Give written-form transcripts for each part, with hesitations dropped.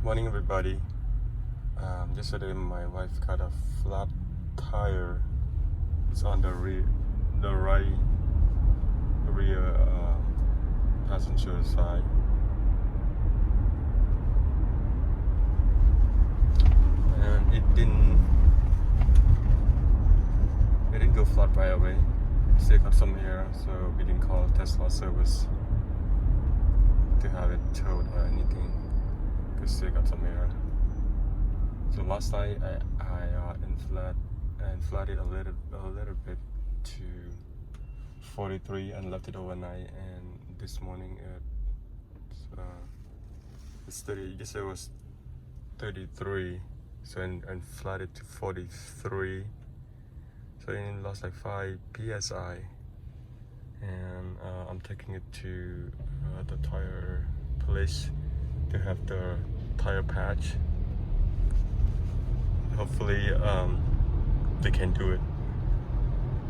Morning, everybody. Yesterday, my wife got a flat tire. It's on the right rear passenger side, and it didn't go flat right away. Still got some air, so we didn't call Tesla service to have it towed or anything. Cause still got some air. So last night I inflated a little bit to 43 and left it overnight, and this morning it's 30. Yesterday was 33, so and inflated to 43. So it lost like 5 psi, and I'm taking it to the tire place to have the tire patch. Hopefully they can do it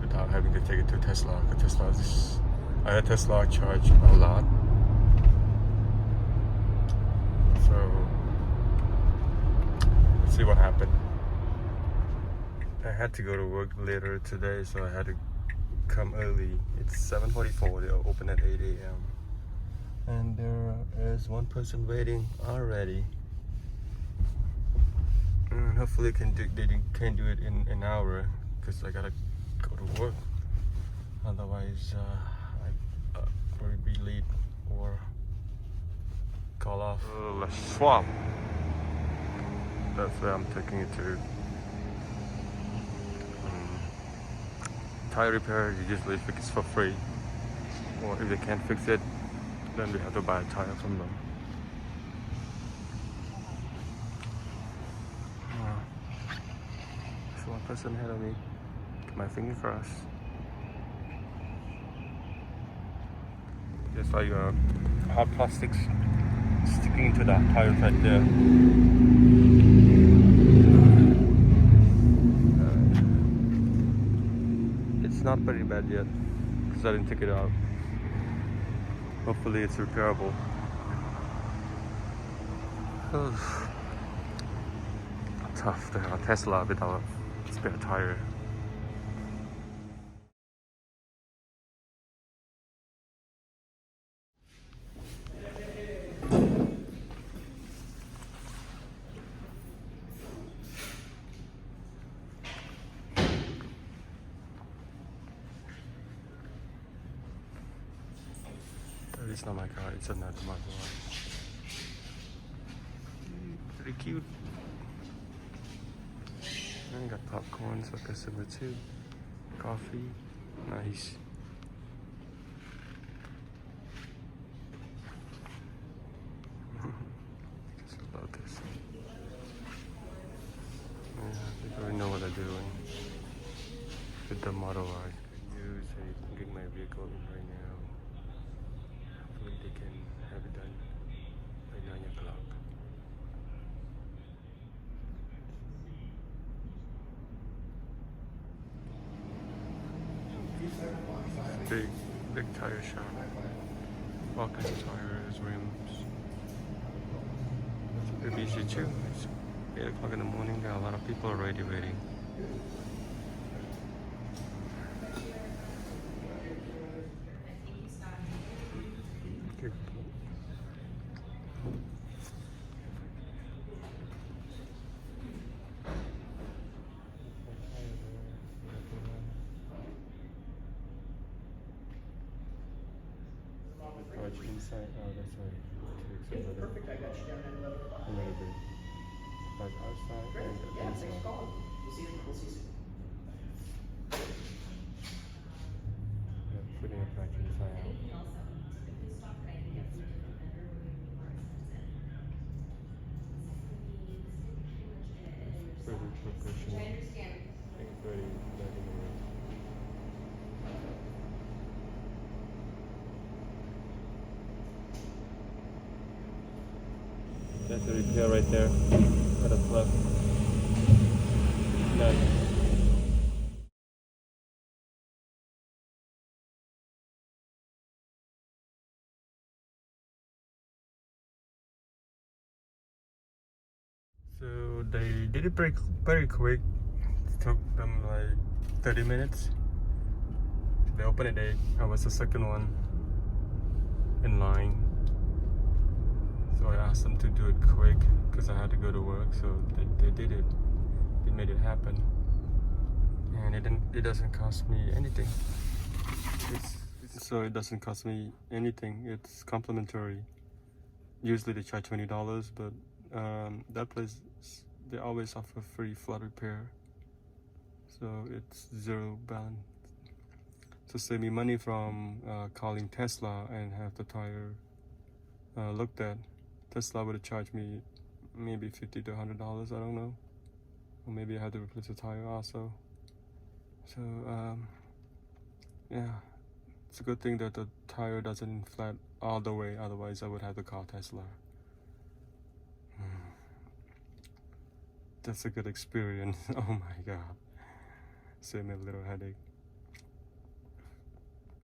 without having to take it to Tesla. Because I had Tesla charge a lot, so let's see what happened. I had to go to work later today, so I had to come early. It's 7:44. They'll open at 8 a.m. and there is one person waiting already. And hopefully they can do it in an hour, because I gotta go to work. Otherwise, I probably be late or call off. Let's swap. That's where I'm taking it to. Tire repair, you usually fix it for free, or if they can't fix it, then we have to buy a tire from them. There's one person ahead of me. Keep my finger crossed. There's like hard plastics sticking to the tire right there. It's not very bad yet, because I didn't take it out. Hopefully it's repairable. Tough to have a Tesla without a spare tire. It's not my car, it's another Mazda. Pretty cute. And got popcorn, so customer too. Coffee, nice. Just love this. Yeah, they already know what they're doing. With the Model Y. Use a getting my vehicle in right now. Hopefully they can have it done by 9 o'clock. Big tire shop. All kinds of tires, rims. It's busy too. It's 8 o'clock in the morning. There are a lot of people already waiting. Okay. Inside, oh, that's right. Perfect, I got you down at 11 o'clock. Another bit. Like outside Great, and yeah, inside. thanks for calling. We'll see you soon. Yeah, putting a pack inside out. Pretty professional. I think it's very legendary. That's a repair right there at the plug. Nice. So they did it very quick. It took them like 30 minutes. They opened at 8. I was the second one in line. So I asked them to do it quick because I had to go to work. So they did it. They made it happen. And it doesn't cost me anything. So it doesn't cost me anything. It's complimentary. Usually they charge $20, but that place, they always offer free flat repair. So it's zero balance. To save me money from calling Tesla and have the tire looked at, Tesla would have charged me maybe $50 to $100, I don't know. Or maybe I had to replace the tire also. So yeah, it's a good thing that the tire doesn't flat all the way, otherwise I would have to call Tesla. That's a good experience. Oh my god, save me a little headache.